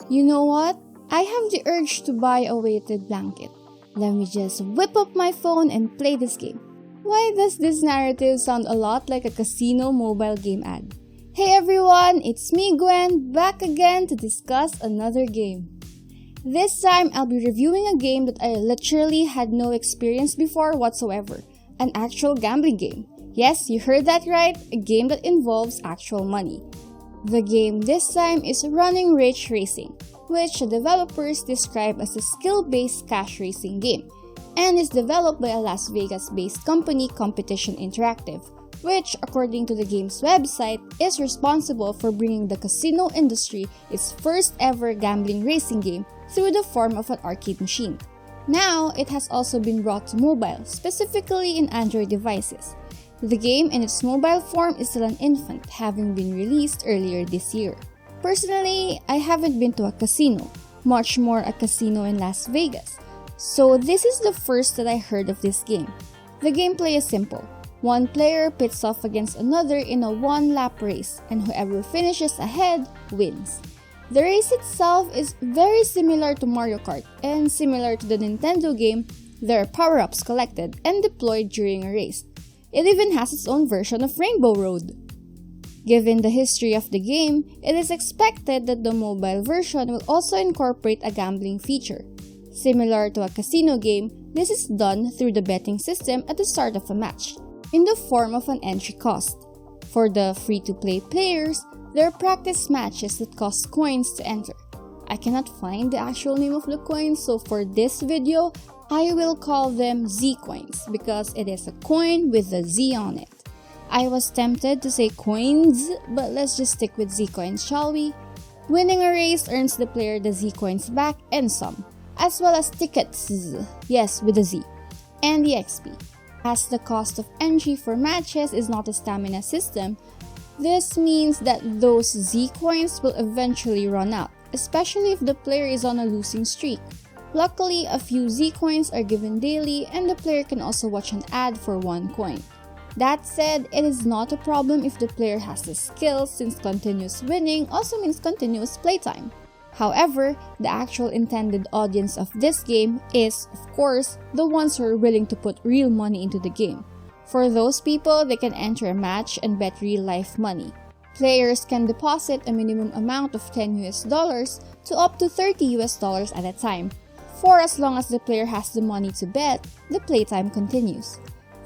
You know what? I have the urge to buy a weighted blanket. Let me just whip up my phone and play this game. Why does this narrative sound a lot like a casino mobile game ad? Hey everyone, it's me Gwen, back again to discuss another game. This time, I'll be reviewing a game that I literally had no experience before whatsoever. An actual gambling game. Yes, you heard that right, a game that involves actual money. The game this time is Running Rich Racing, which the developers describe as a skill-based cash racing game, and is developed by a Las Vegas-based company, Competition Interactive, which, according to the game's website, is responsible for bringing the casino industry its first ever gambling racing game through the form of an arcade machine. Now, it has also been brought to mobile, specifically in Android devices. The game in its mobile form is still an infant, having been released earlier this year. Personally, I haven't been to a casino, much more a casino in Las Vegas, so this is the first that I heard of this game. The gameplay is simple. One player pits off against another in a one-lap race, and whoever finishes ahead wins. The race itself is very similar to Mario Kart, and similar to the Nintendo game, there are power-ups collected and deployed during a race. It even has its own version of Rainbow Road. Given the history of the game, it is expected that the mobile version will also incorporate a gambling feature. Similar to a casino game, this is done through the betting system at the start of a match, in the form of an entry cost. For the free-to-play players, there are practice matches that cost coins to enter. I cannot find the actual name of the coins, so for this video, I will call them Z coins because it is a coin with a Z on it. I was tempted to say coins, but let's just stick with Z coins, shall we? Winning a race earns the player the Z coins back and some, as well as tickets, yes, with a Z, and the XP. As the cost of entry for matches is not a stamina system, this means that those Z coins will eventually run out, especially if the player is on a losing streak. Luckily, a few Z coins are given daily and the player can also watch an ad for 1 coin. That said, it is not a problem if the player has the skills since continuous winning also means continuous playtime. However, the actual intended audience of this game is, of course, the ones who are willing to put real money into the game. For those people, they can enter a match and bet real-life money. Players can deposit a minimum amount of $10 to up to $30 at a time. For as long as the player has the money to bet, the playtime continues.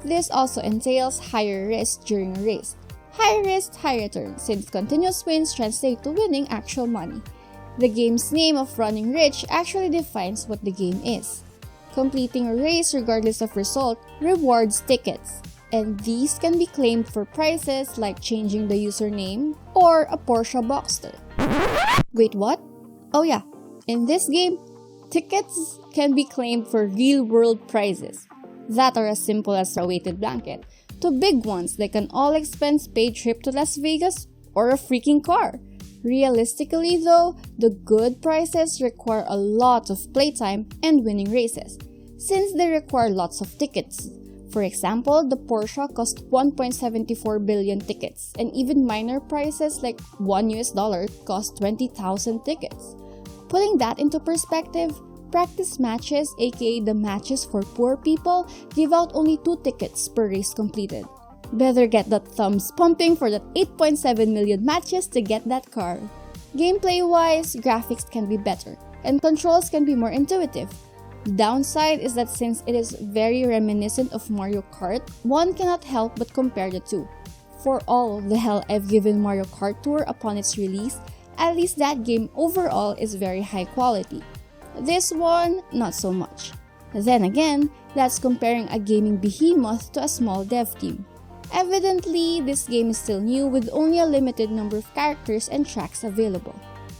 This also entails higher risk during a race. High risk, high return, since continuous wins translate to winning actual money. The game's name of Running Rich actually defines what the game is. Completing a race regardless of result rewards tickets, and these can be claimed for prizes like changing the username or a Porsche Boxster. Wait, what? Oh yeah, in this game, tickets can be claimed for real-world prizes that are as simple as a weighted blanket to big ones like an all-expense paid trip to Las Vegas or a freaking car. Realistically though, the good prizes require a lot of playtime and winning races, since they require lots of tickets. For example, the Porsche cost 1.74 billion tickets, and even minor prizes like $1 cost 20,000 tickets. Putting that into perspective, practice matches, aka the matches for poor people, give out only 2 tickets per race completed. Better get that thumbs pumping for that 8.7 million matches to get that car. Gameplay-wise, graphics can be better, and controls can be more intuitive. The downside is that since it is very reminiscent of Mario Kart, one cannot help but compare the two. For all the hell I've given Mario Kart Tour upon its release, at least that game overall is very high quality. This one, not so much. Then again, that's comparing a gaming behemoth to a small dev team. Evidently, this game is still new with only a limited number of characters and tracks available.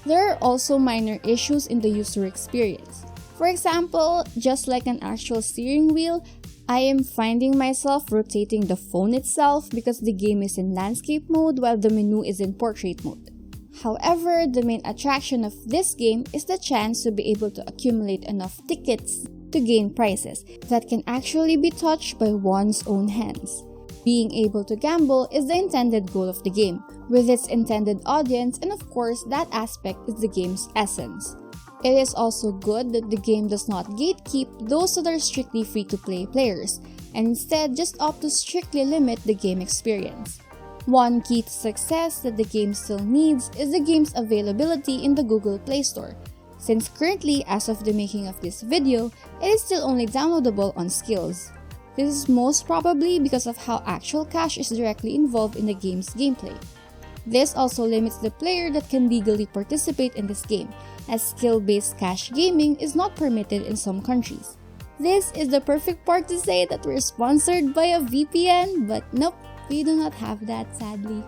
There are also minor issues in the user experience. For example, just like an actual steering wheel, I am finding myself rotating the phone itself because the game is in landscape mode while the menu is in portrait mode. However, the main attraction of this game is the chance to be able to accumulate enough tickets to gain prizes that can actually be touched by one's own hands. Being able to gamble is the intended goal of the game, with its intended audience, and of course, that aspect is the game's essence. It is also good that the game does not gatekeep those that are strictly free-to-play players, and instead just opt to strictly limit the game experience. One key to success that the game still needs is the game's availability in the Google Play Store, since currently, as of the making of this video, it is still only downloadable on Skills. This is most probably because of how actual cash is directly involved in the game's gameplay. This also limits the player that can legally participate in this game, as skill-based cash gaming is not permitted in some countries. This is the perfect part to say that we're sponsored by a VPN, but nope, we do not have that sadly.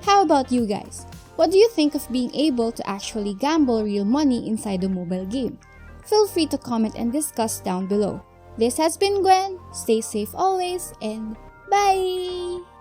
How about you guys? What do you think of being able to actually gamble real money inside a mobile game? Feel free to comment and discuss down below. This has been Gwen, stay safe always, and bye!